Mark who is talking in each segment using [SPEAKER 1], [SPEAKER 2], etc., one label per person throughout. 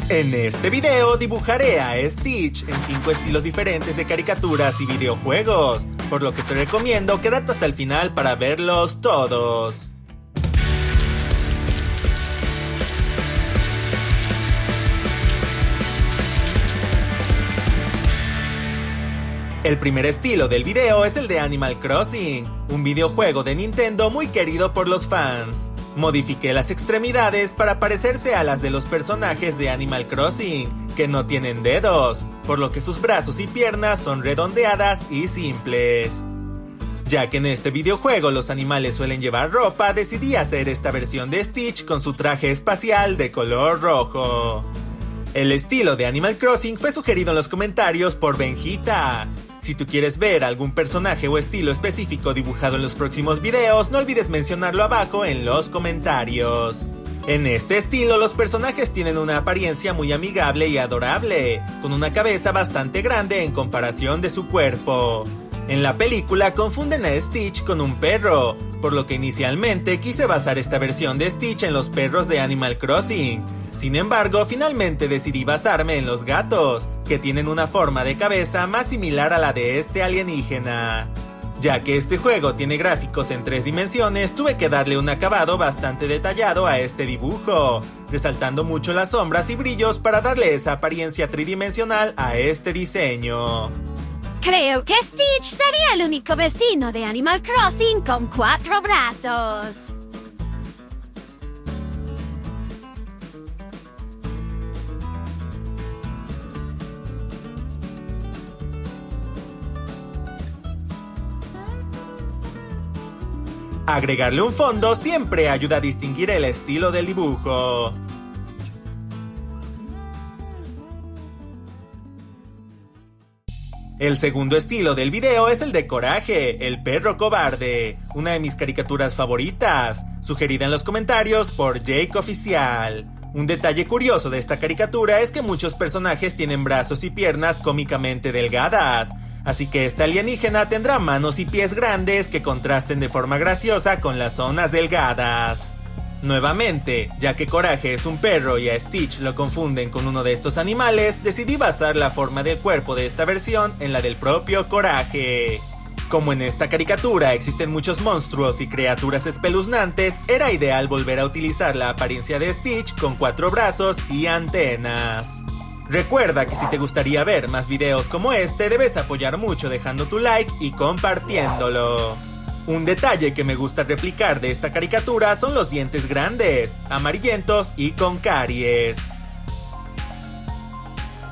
[SPEAKER 1] En este video dibujaré a Stitch en 5 estilos diferentes de caricaturas y videojuegos, por lo que te recomiendo quedarte hasta el final para verlos todos. El primer estilo del video es el de Animal Crossing, un videojuego de Nintendo muy querido por los fans. Modifiqué las extremidades para parecerse a las de los personajes de Animal Crossing, que no tienen dedos, por lo que sus brazos y piernas son redondeadas y simples. Ya que en este videojuego los animales suelen llevar ropa, decidí hacer esta versión de Stitch con su traje espacial de color rojo. El estilo de Animal Crossing fue sugerido en los comentarios por Benjita. Si tú quieres ver algún personaje o estilo específico dibujado en los próximos videos, no olvides mencionarlo abajo en los comentarios. En este estilo, los personajes tienen una apariencia muy amigable y adorable, con una cabeza bastante grande en comparación de su cuerpo. En la película confunden a Stitch con un perro, por lo que inicialmente quise basar esta versión de Stitch en los perros de Animal Crossing. Sin embargo, finalmente decidí basarme en los gatos, que tienen una forma de cabeza más similar a la de este alienígena. Ya que este juego tiene gráficos en 3 dimensiones, tuve que darle un acabado bastante detallado a este dibujo, resaltando mucho las sombras y brillos para darle esa apariencia tridimensional a este diseño.
[SPEAKER 2] Creo que Stitch sería el único vecino de Animal Crossing con 4 brazos.
[SPEAKER 1] Agregarle un fondo siempre ayuda a distinguir el estilo del dibujo. El segundo estilo del video es el de Coraje, el perro cobarde, una de mis caricaturas favoritas, sugerida en los comentarios por Jake Oficial. Un detalle curioso de esta caricatura es que muchos personajes tienen brazos y piernas cómicamente delgadas, así que esta alienígena tendrá manos y pies grandes que contrasten de forma graciosa con las zonas delgadas. Nuevamente, ya que Coraje es un perro y a Stitch lo confunden con uno de estos animales, decidí basar la forma del cuerpo de esta versión en la del propio Coraje. Como en esta caricatura existen muchos monstruos y criaturas espeluznantes, era ideal volver a utilizar la apariencia de Stitch con 4 brazos y antenas. Recuerda que si te gustaría ver más videos como este, debes apoyar mucho dejando tu like y compartiéndolo. Un detalle que me gusta replicar de esta caricatura son los dientes grandes, amarillentos y con caries.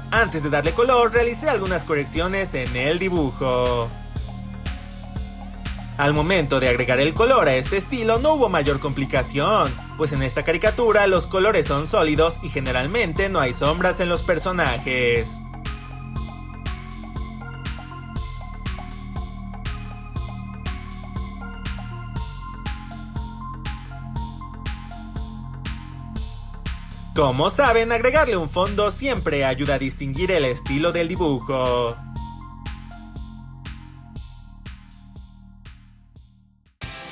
[SPEAKER 1] Antes de darle color, realicé algunas correcciones en el dibujo. Al momento de agregar el color a este estilo no hubo mayor complicación, pues en esta caricatura los colores son sólidos y generalmente no hay sombras en los personajes. Como saben, agregarle un fondo siempre ayuda a distinguir el estilo del dibujo.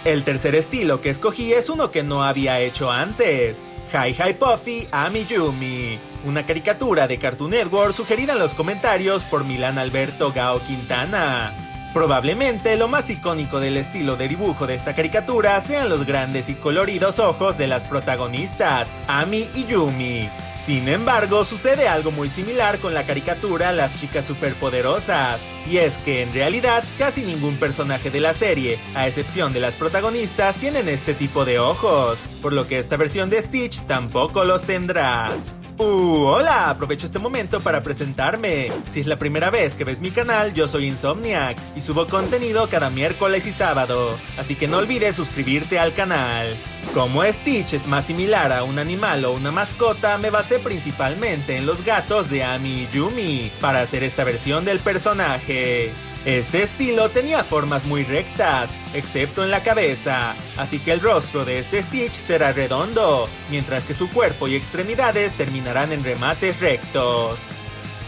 [SPEAKER 1] El tercer estilo que escogí es uno que no había hecho antes: Hi Hi Puffy Ami-Yumi, una caricatura de Cartoon Network sugerida en los comentarios por Milán Alberto Gao Quintana. Probablemente lo más icónico del estilo de dibujo de esta caricatura sean los grandes y coloridos ojos de las protagonistas, Ami y Yumi. Sin embargo, sucede algo muy similar con la caricatura Las Chicas Superpoderosas, y es que en realidad casi ningún personaje de la serie, a excepción de las protagonistas, tienen este tipo de ojos, por lo que esta versión de Stitch tampoco los tendrá. Hola, aprovecho este momento para presentarme. Si es la primera vez que ves mi canal, yo soy Insomniac y subo contenido cada miércoles y sábado, así que no olvides suscribirte al canal. Como Stitch es más similar a un animal o una mascota, me basé principalmente en los gatos de Ami y Yumi para hacer esta versión del personaje. Este estilo tenía formas muy rectas, excepto en la cabeza, así que el rostro de este Stitch será redondo, mientras que su cuerpo y extremidades terminarán en remates rectos.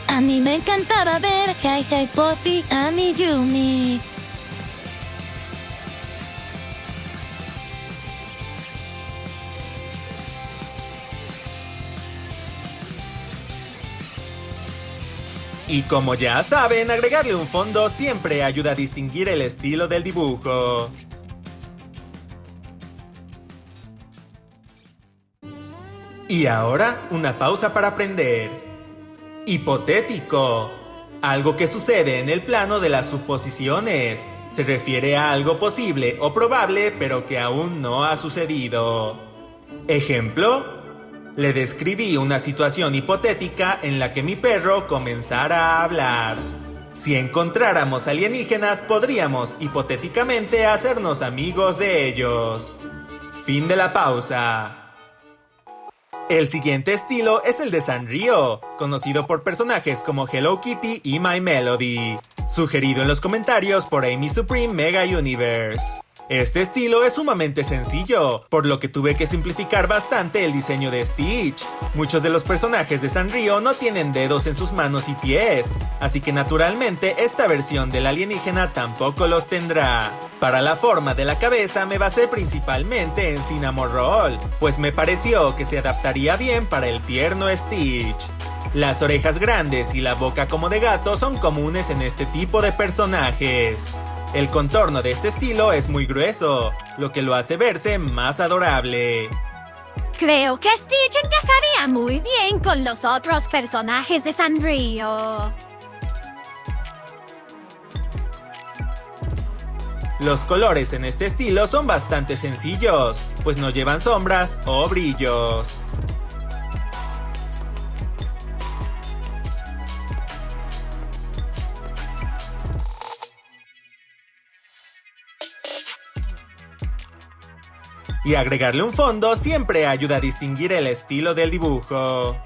[SPEAKER 3] A mí me encantaba ver Hi Hi Puffy Ami-Yumi.
[SPEAKER 1] Y como ya saben, agregarle un fondo siempre ayuda a distinguir el estilo del dibujo. Y ahora, una pausa para aprender. Hipotético. Algo que sucede en el plano de las suposiciones. Se refiere a algo posible o probable, pero que aún no ha sucedido. Ejemplo: le describí una situación hipotética en la que mi perro comenzara a hablar. Si encontráramos alienígenas, podríamos hipotéticamente hacernos amigos de ellos. Fin de la pausa. El siguiente estilo es el de Sanrio, conocido por personajes como Hello Kitty y My Melody, sugerido en los comentarios por Amy Supreme Mega Universe. Este estilo es sumamente sencillo, por lo que tuve que simplificar bastante el diseño de Stitch. Muchos de los personajes de Sanrio no tienen dedos en sus manos y pies, así que naturalmente esta versión del alienígena tampoco los tendrá. Para la forma de la cabeza me basé principalmente en Cinnamon Roll, pues me pareció que se adaptaría bien para el tierno Stitch. Las orejas grandes y la boca como de gato son comunes en este tipo de personajes. El contorno de este estilo es muy grueso, lo que lo hace verse más adorable.
[SPEAKER 2] Creo que Stitch encajaría muy bien con los otros personajes de Sanrio.
[SPEAKER 1] Los colores en este estilo son bastante sencillos, pues no llevan sombras o brillos. Y agregarle un fondo siempre ayuda a distinguir el estilo del dibujo.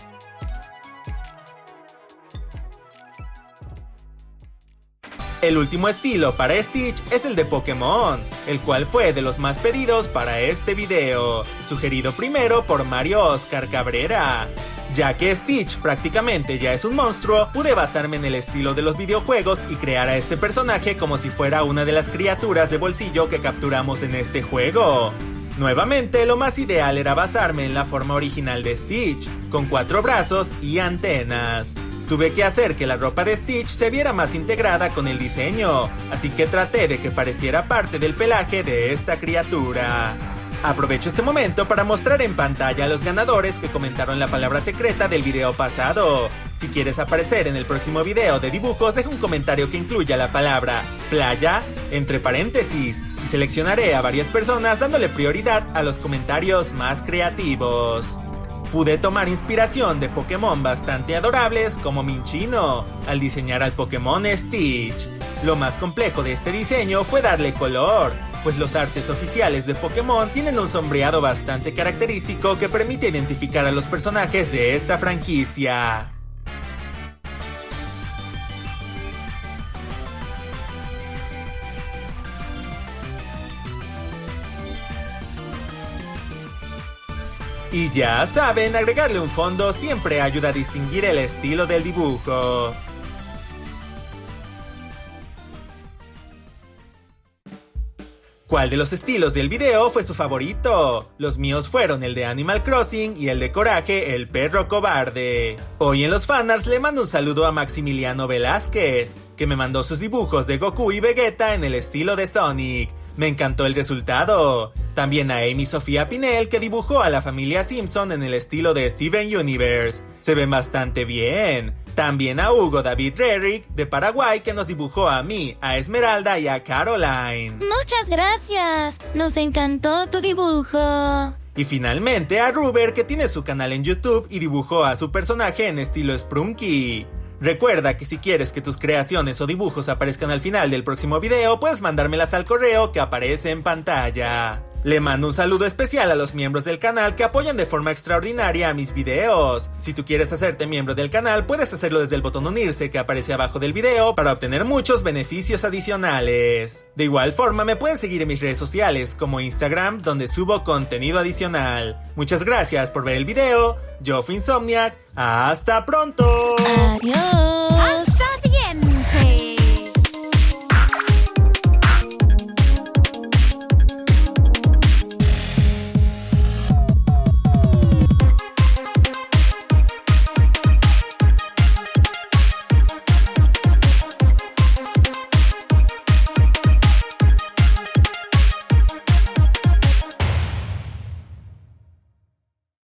[SPEAKER 1] El último estilo para Stitch es el de Pokémon, el cual fue de los más pedidos para este video, sugerido primero por Mario Oscar Cabrera. Ya que Stitch prácticamente ya es un monstruo, pude basarme en el estilo de los videojuegos y crear a este personaje como si fuera una de las criaturas de bolsillo que capturamos en este juego. Nuevamente, lo más ideal era basarme en la forma original de Stitch, con 4 brazos y antenas. Tuve que hacer que la ropa de Stitch se viera más integrada con el diseño, así que traté de que pareciera parte del pelaje de esta criatura. Aprovecho este momento para mostrar en pantalla a los ganadores que comentaron la palabra secreta del video pasado. Si quieres aparecer en el próximo video de dibujos, deja un comentario que incluya la palabra playa entre paréntesis y seleccionaré a varias personas dándole prioridad a los comentarios más creativos. Pude tomar inspiración de Pokémon bastante adorables como Minccino al diseñar al Pokémon Stitch. Lo más complejo de este diseño fue darle color, pues los artes oficiales de Pokémon tienen un sombreado bastante característico que permite identificar a los personajes de esta franquicia. Y ya saben, agregarle un fondo siempre ayuda a distinguir el estilo del dibujo. ¿Cuál de los estilos del video fue su favorito? Los míos fueron el de Animal Crossing y el de Coraje, el perro cobarde. Hoy en los fanarts le mando un saludo a Maximiliano Velázquez, que me mandó sus dibujos de Goku y Vegeta en el estilo de Sonic. Me encantó el resultado. También a Amy Sofía Pinel, que dibujó a la familia Simpson en el estilo de Steven Universe. Se ven bastante bien. También a Hugo David Rerick, de Paraguay, que nos dibujó a mí, a Esmeralda y a Caroline.
[SPEAKER 3] Muchas gracias. Nos encantó tu dibujo.
[SPEAKER 1] Y finalmente a Ruber, que tiene su canal en YouTube y dibujó a su personaje en estilo Sprunky. Recuerda que si quieres que tus creaciones o dibujos aparezcan al final del próximo video, puedes mandármelas al correo que aparece en pantalla. Le mando un saludo especial a los miembros del canal que apoyan de forma extraordinaria a mis videos. Si tú quieres hacerte miembro del canal, puedes hacerlo desde el botón unirse que aparece abajo del video para obtener muchos beneficios adicionales. De igual forma, me pueden seguir en mis redes sociales como Instagram, donde subo contenido adicional. Muchas gracias por ver el video. Yo fui Insomniac. ¡Hasta pronto!
[SPEAKER 3] Adiós.